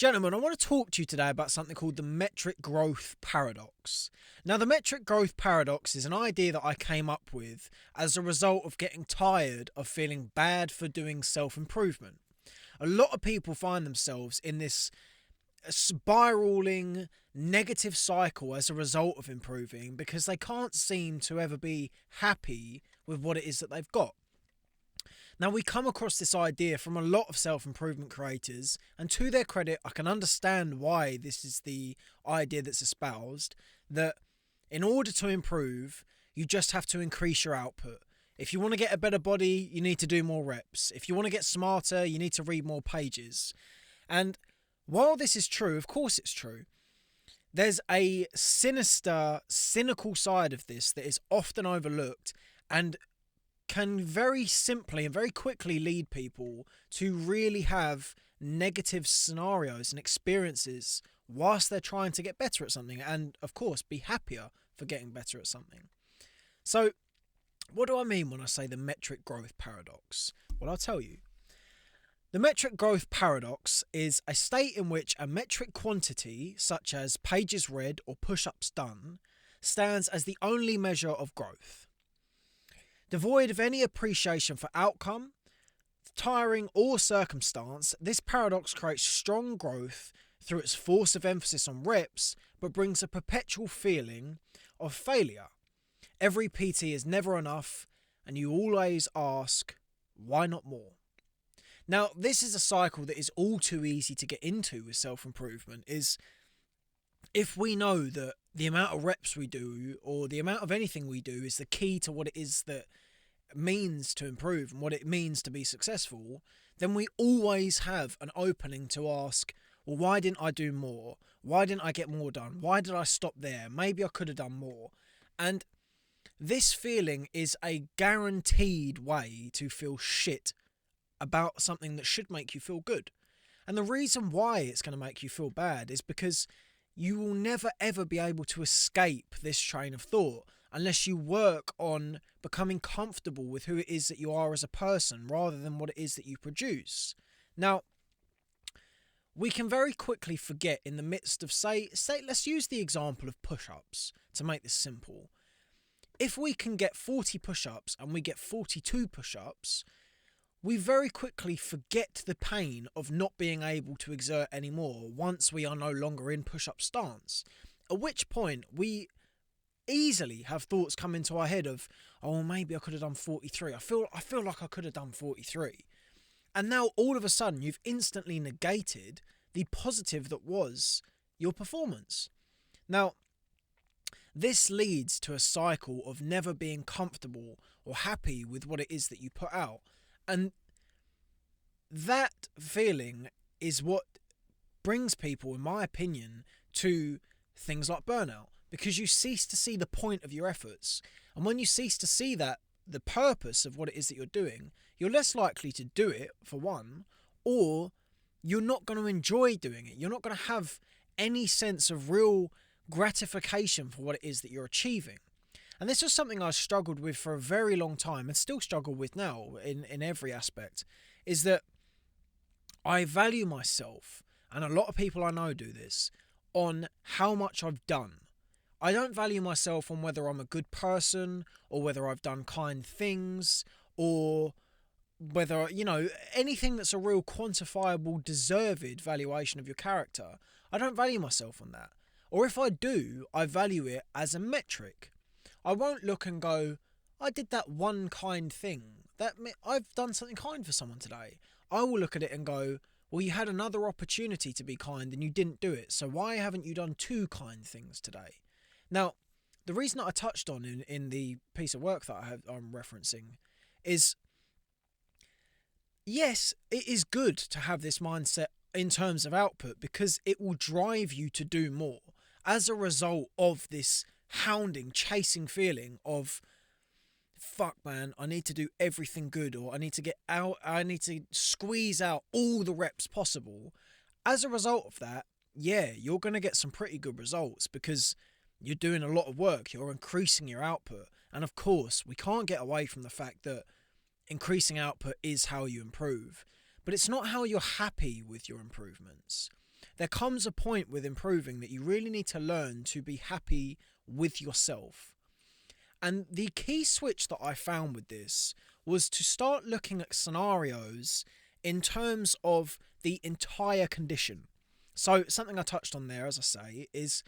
Gentlemen, I want to talk to you today about something called the metric growth paradox. Now, the metric growth paradox is an idea that I came up with as a result of getting tired of feeling bad for doing self-improvement. A lot of people find themselves in this spiraling negative cycle as a result of improving because they can't seem to ever be happy with what it is that they've got. Now, we come across this idea from a lot of self-improvement creators, and to their credit, I can understand why this is the idea that's espoused, that in order to improve, you just have to increase your output. If you want to get a better body, you need to do more reps. If you want to get smarter, you need to read more pages. And while this is true, of course it's true, there's a sinister, cynical side of this that is often overlooked and can very simply and very quickly lead people to really have negative scenarios and experiences whilst they're trying to get better at something and, of course, be happier for getting better at something. So, what do I mean when I say the metric growth paradox? Well, I'll tell you. The metric growth paradox is a state in which a metric quantity, such as pages read or push-ups done, stands as the only measure of growth. Devoid of any appreciation for outcome, tiring, or circumstance, this paradox creates strong growth through its force of emphasis on reps, but brings a perpetual feeling of failure. Every PT is never enough, and you always ask, why not more? Now, this is a cycle that is all too easy to get into with self-improvement, is if we know that the amount of reps we do or the amount of anything we do is the key to what it is that means to improve and what it means to be successful, then we always have an opening to ask, well, why didn't I do more? Why didn't I get more done? Why did I stop there? Maybe I could have done more. And this feeling is a guaranteed way to feel shit about something that should make you feel good. And the reason why it's going to make you feel bad is because you will never ever be able to escape this train of thought unless you work on becoming comfortable with who it is that you are as a person rather than what it is that you produce. Now, we can very quickly forget in the midst of, say let's use the example of push-ups to make this simple. If we can get 40 push-ups and we get 42 push-ups, we very quickly forget the pain of not being able to exert anymore once we are no longer in push-up stance. At which point we easily have thoughts come into our head of, oh, maybe I could have done 43. I feel like I could have done 43. And now all of a sudden you've instantly negated the positive that was your performance. Now, this leads to a cycle of never being comfortable or happy with what it is that you put out. And that feeling is what brings people, in my opinion, to things like burnout, because you cease to see the point of your efforts. And when you cease to see that, the purpose of what it is that you're doing, you're less likely to do it, for one, or you're not going to enjoy doing it. You're not going to have any sense of real gratification for what it is that you're achieving. And this was something I struggled with for a very long time and still struggle with now in every aspect, is that I value myself, and a lot of people I know do this, on how much I've done. I don't value myself on whether I'm a good person or whether I've done kind things or whether, anything that's a real quantifiable, deserved valuation of your character. I don't value myself on that. Or if I do, I value it as a metric. I won't look and go, I did that one kind thing. I've done something kind for someone today. I will look at it and go, well, you had another opportunity to be kind and you didn't do it. So why haven't you done two kind things today? Now, the reason that I touched on in the piece of work that I'm referencing is, yes, it is good to have this mindset in terms of output because it will drive you to do more as a result of this hounding, chasing feeling of, fuck man, I need to do everything good, or I need to squeeze out all the reps possible. As a result of that, yeah, you're going to get some pretty good results because you're doing a lot of work, you're increasing your output. And of course, we can't get away from the fact that increasing output is how you improve, but it's not how you're happy with your improvements. there comes a point with improving that you really need to learn to be happy with yourself. And the key switch that I found with this was to start looking at scenarios in terms of the entire condition. So something I touched on there, as I say, is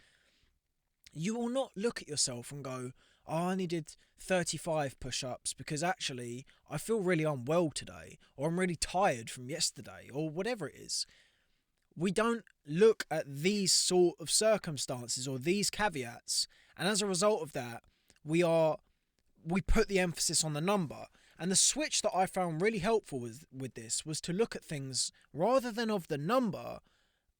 you will not look at yourself and go, oh, I only did 35 push-ups because actually I feel really unwell today, or I'm really tired from yesterday, or whatever it is. We don't look at these sort of circumstances or these caveats, and as a result of that, we put the emphasis on the number. And the switch that I found really helpful with this was to look at things rather than of the number,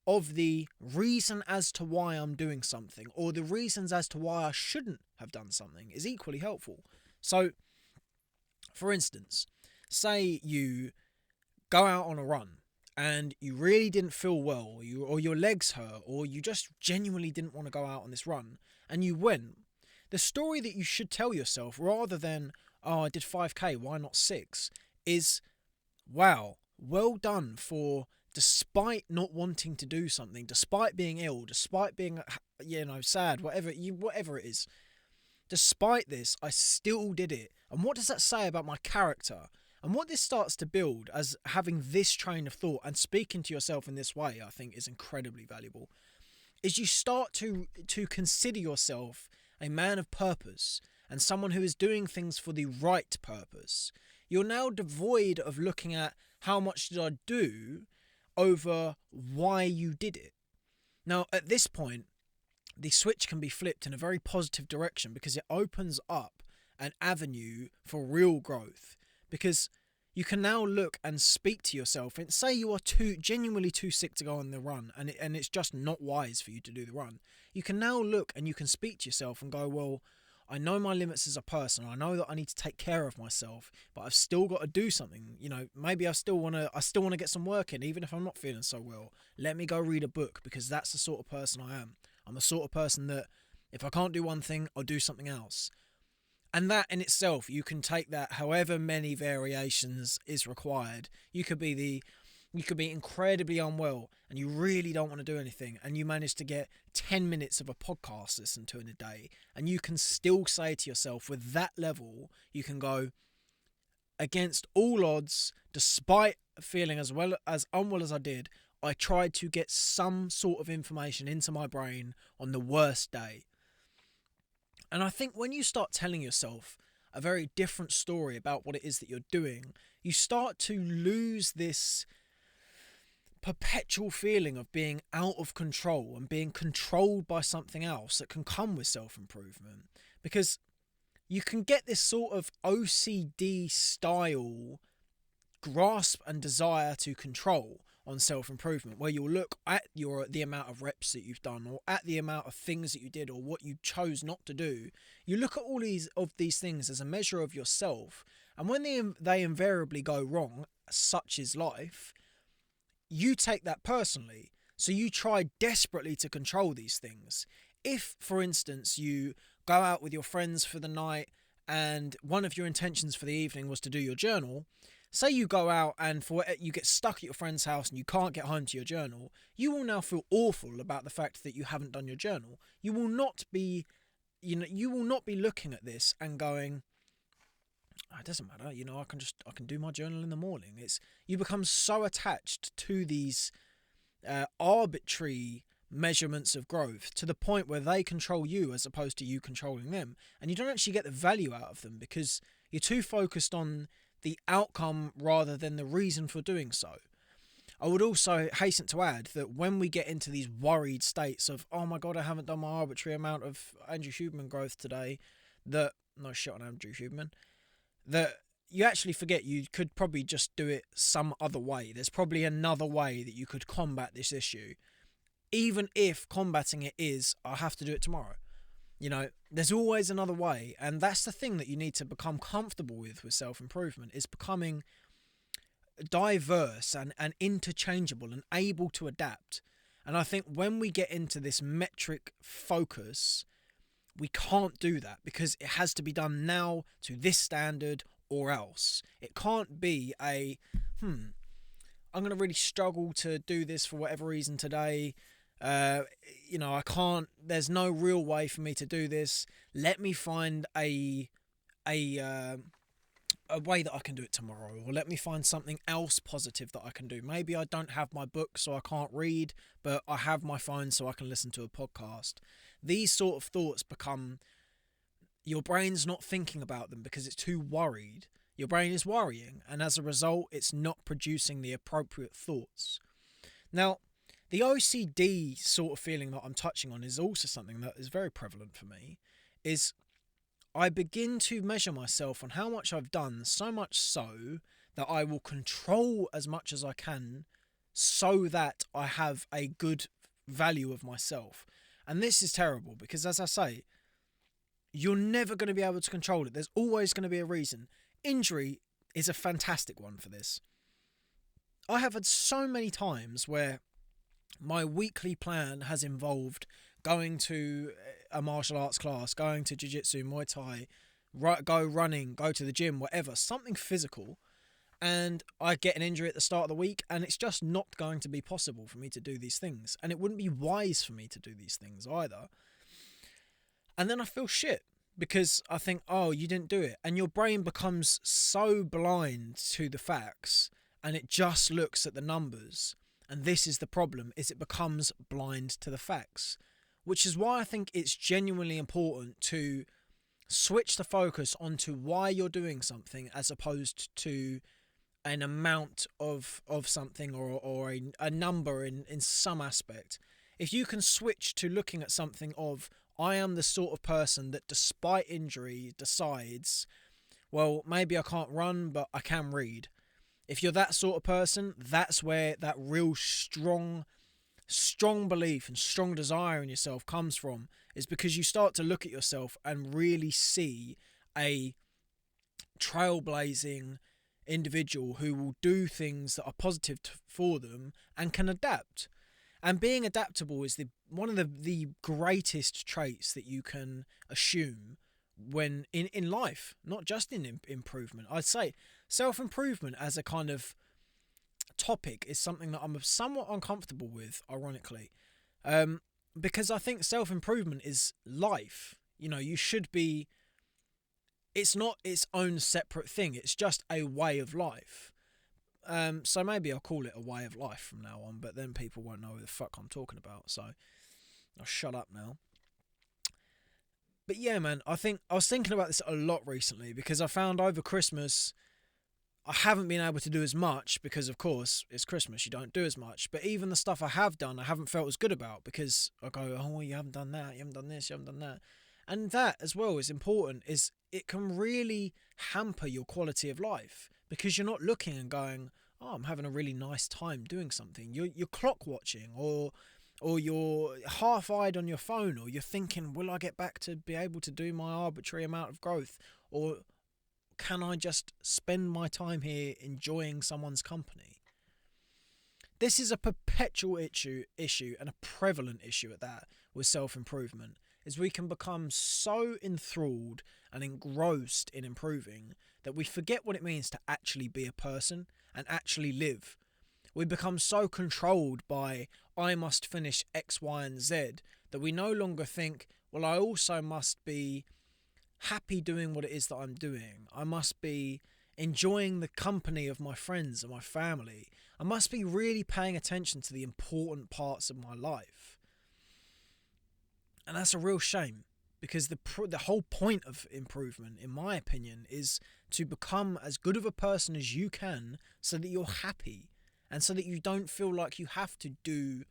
of the reason as to why I'm doing something, or the reasons as to why I shouldn't have done something is equally helpful. So, for instance, say you go out on a run and you really didn't feel well, or your legs hurt, or you just genuinely didn't want to go out on this run, and you went. The story that you should tell yourself, rather than, oh, I did 5k, why not 6, is, wow, well done for, despite not wanting to do something, despite being ill, despite being, sad, whatever it is, despite this, I still did it. And what does that say about my character? And what this starts to build as having this train of thought and speaking to yourself in this way, I think is incredibly valuable, is you start to consider yourself a man of purpose and someone who is doing things for the right purpose. You're now devoid of looking at how much did I do over why you did it. Now, at this point, the switch can be flipped in a very positive direction because it opens up an avenue for real growth. Because you can now look and speak to yourself and say you are genuinely too sick to go on the run, and it's just not wise for you to do the run. You can now look and you can speak to yourself and go, well, I know my limits as a person. I know that I need to take care of myself, but I've still got to do something. Maybe I still want to get some work in, even if I'm not feeling so well. Let me go read a book, because that's the sort of person I am. I'm the sort of person that if I can't do one thing, I'll do something else. And that in itself, you can take that however many variations is required. You could be incredibly unwell and you really don't want to do anything, and you manage to get 10 minutes of a podcast listened to in a day, and you can still say to yourself, with that level, you can go, against all odds, despite feeling as unwell as I did, I tried to get some sort of information into my brain on the worst day. And I think when you start telling yourself a very different story about what it is that you're doing, you start to lose this perpetual feeling of being out of control and being controlled by something else that can come with self-improvement. Because you can get this sort of OCD style grasp and desire to control on self-improvement, where you'll look at the amount of reps that you've done, or at the amount of things that you did, or what you chose not to do. You look at all these things as a measure of yourself, and when they invariably go wrong, such is life, you take that personally. So you try desperately to control these things. If, for instance, you go out with your friends for the night and one of your intentions for the evening was to do your journal, say you go out and you get stuck at your friend's house and you can't get home to your journal, you will now feel awful about the fact that you haven't done your journal. You will not be looking at this and going, oh, it doesn't matter, I can do my journal in the morning. You become so attached to these arbitrary measurements of growth to the point where they control you as opposed to you controlling them, and you don't actually get the value out of them because you're too focused on the outcome rather than the reason for doing so. I would also hasten to add that when we get into these worried states of, oh my god, I haven't done my arbitrary amount of Andrew Huberman growth today, no shit on Andrew Huberman, that you actually forget you could probably just do it some other way. There's probably another way that you could combat this issue, even if combating it is, I have to do it tomorrow. There's always another way, and that's the thing that you need to become comfortable with self-improvement, is becoming diverse and interchangeable and able to adapt. And I think when we get into this metric focus, we can't do that because it has to be done now to this standard or else. It can't be I'm going to really struggle to do this for whatever reason today. I can't, there's no real way for me to do this. Let me find a, uh, a way that I can do it tomorrow, or let me find something else positive that I can do. Maybe I don't have my book, so I can't read, but I have my phone, so I can listen to a podcast. These sort of thoughts become, your brain's not thinking about them because it's too worried. Your brain is worrying, and as a result, it's not producing the appropriate thoughts. Now, the OCD sort of feeling that I'm touching on is also something that is very prevalent for me. Is I begin to measure myself on how much I've done, so much so that I will control as much as I can so that I have a good value of myself. And this is terrible because, as I say, you're never going to be able to control it. There's always going to be a reason. Injury is a fantastic one for this. I have had so many times where my weekly plan has involved going to a martial arts class, going to jiu-jitsu, Muay Thai, go running, go to the gym, whatever, something physical, and I get an injury at the start of the week, and it's just not going to be possible for me to do these things, and it wouldn't be wise for me to do these things either. And then I feel shit because I think, oh, you didn't do it, and your brain becomes so blind to the facts, and it just looks at the numbers. And this is the problem, is it becomes blind to the facts, which is why I think it's genuinely important to switch the focus onto why you're doing something as opposed to an amount of something or a number in some aspect. If you can switch to looking at something of, I am the sort of person that despite injury decides, well, maybe I can't run, but I can read. If you're that sort of person, that's where that real strong belief and strong desire in yourself comes from, is because you start to look at yourself and really see a trailblazing individual who will do things that are positive for them and can adapt. And being adaptable is one of the greatest traits that you can assume when in life, not just in improvement. I'd say self-improvement as a kind of topic is something that I'm somewhat uncomfortable with, ironically, because I think self-improvement is life. You should be, it's not its own separate thing, it's just a way of life. So maybe I'll call it a way of life from now on, but then people won't know who the fuck I'm talking about, so I'll shut up now. But yeah, man, I was thinking about this a lot recently because I found over Christmas I haven't been able to do as much because, of course, it's Christmas, you don't do as much. But even the stuff I have done, I haven't felt as good about because I go, oh, you haven't done that, you haven't done this, you haven't done that. And that as well is important, is it can really hamper your quality of life because you're not looking and going, oh, I'm having a really nice time doing something. You're clock watching or you're half-eyed on your phone, or you're thinking, will I get back to be able to do my arbitrary amount of growth? Or can I just spend my time here enjoying someone's company? This is a perpetual issue and a prevalent issue at that with self-improvement, is we can become so enthralled and engrossed in improving that we forget what it means to actually be a person and actually live. We become so controlled by, I must finish X, Y, and Z, that we no longer think, well, I also must be happy doing what it is that I'm doing. I must be enjoying the company of my friends and my family. I must be really paying attention to the important parts of my life. And that's a real shame, because the whole point of improvement, in my opinion, is to become as good of a person as you can so that you're happy and so that you don't feel like you have to do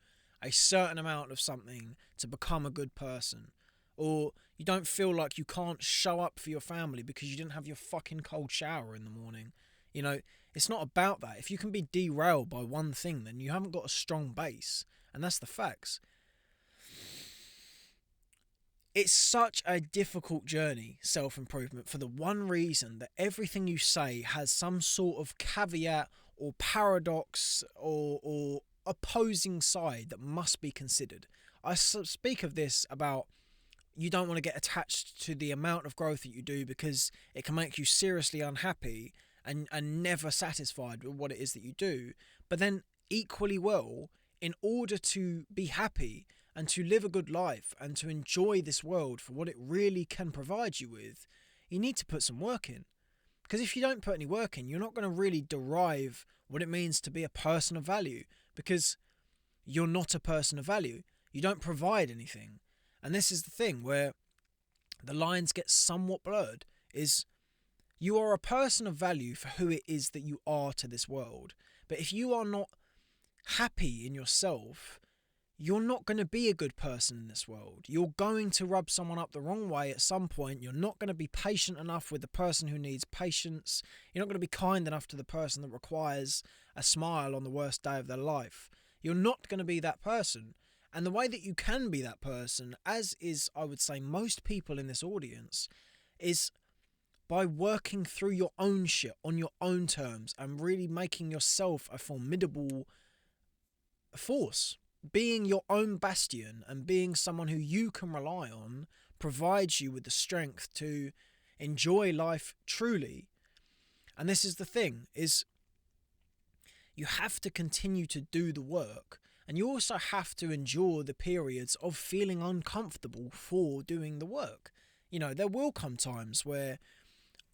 a certain amount of something to become a good person. Or you don't feel like you can't show up for your family because you didn't have your fucking cold shower in the morning. It's not about that. If you can be derailed by one thing, then you haven't got a strong base. And that's the facts. It's such a difficult journey, self-improvement, for the one reason that everything you say has some sort of caveat or paradox or opposing side that must be considered. I speak of this about, you don't want to get attached to the amount of growth that you do because it can make you seriously unhappy and never satisfied with what it is that you do. But then equally well, in order to be happy and to live a good life and to enjoy this world for what it really can provide you with, you need to put some work in. Because if you don't put any work in, you're not going to really derive what it means to be a person of value, because you're not a person of value. You don't provide anything. And this is the thing where the lines get somewhat blurred, is you are a person of value for who it is that you are to this world. But if you are not happy in yourself, you're not going to be a good person in this world. You're going to rub someone up the wrong way at some point. You're not going to be patient enough with the person who needs patience. You're not going to be kind enough to the person that requires a smile on the worst day of their life. You're not going to be that person. And the way that you can be that person, as is, I would say, most people in this audience, is by working through your own shit on your own terms and really making yourself a formidable force. Being your own bastion and being someone who you can rely on provides you with the strength to enjoy life truly. And this is the thing, is you have to continue to do the work, and you also have to endure the periods of feeling uncomfortable for doing the work. You know, there will come times where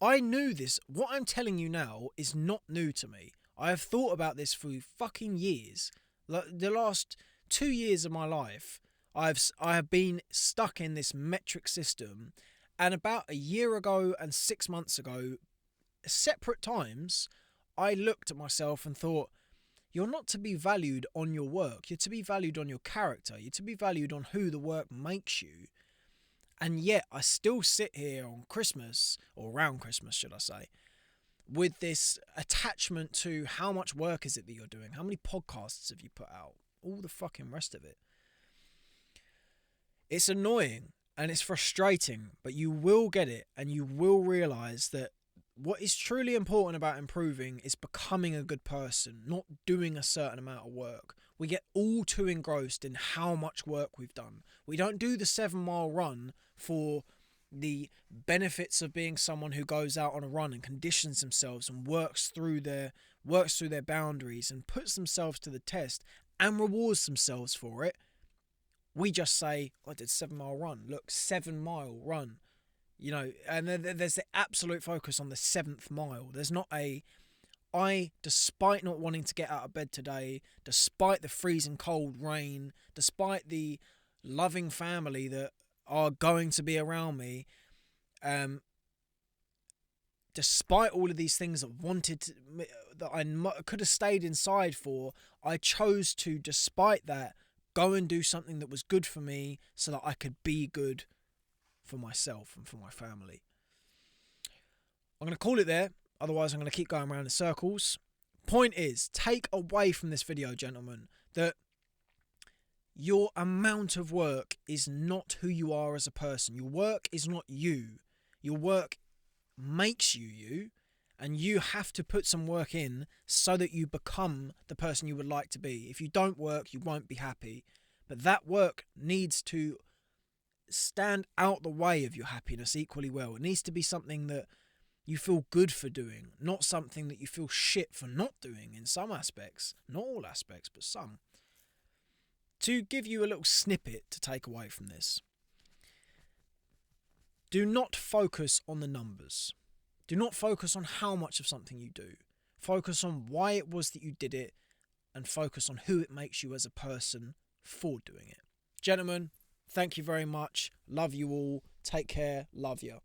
I knew this. What I'm telling you now is not new to me. I have thought about this for fucking years. The last 2 years of my life, I have been stuck in this metric system. And about a year ago and 6 months ago, separate times, I looked at myself and thought, you're not to be valued on your work. You're to be valued on your character. You're to be valued on who the work makes you. And yet I still sit here on Christmas, or around Christmas, should I say, with this attachment to how much work is it that you're doing? How many podcasts have you put out? All the fucking rest of it. It's annoying and it's frustrating, but you will get it, and you will realise that what is truly important about improving is becoming a good person, not doing a certain amount of work. We get all too engrossed in how much work we've done. We don't do the 7-mile run for the benefits of being someone who goes out on a run and conditions themselves and works through their boundaries and puts themselves to the test and rewards themselves for it. We just say, I did 7-mile run. Look, 7-mile run. You know, and there's the absolute focus on the 7th mile. There's not despite not wanting to get out of bed today, despite the freezing cold rain, despite the loving family that are going to be around me, despite all of these things that I could have stayed inside for, I chose to, despite that, go and do something that was good for me so that I could be good for myself and for my family. I'm going to call it there, otherwise I'm going to keep going around in circles. Point is, take away from this video, gentlemen, that your amount of work is not who you are as a person. Your work is not you. Your work makes you, and you have to put some work in so that you become the person you would like to be. If you don't work, you won't be happy. But that work needs to stand out the way of your happiness equally well. It needs to be something that you feel good for doing, not something that you feel shit for not doing in some aspects. Not all aspects, but some. To give you a little snippet to take away from this, do not focus on the numbers. Do not focus on how much of something you do. Focus on why it was that you did it, and focus on who it makes you as a person for doing it. Gentlemen, thank you very much. Love you all. Take care. Love you.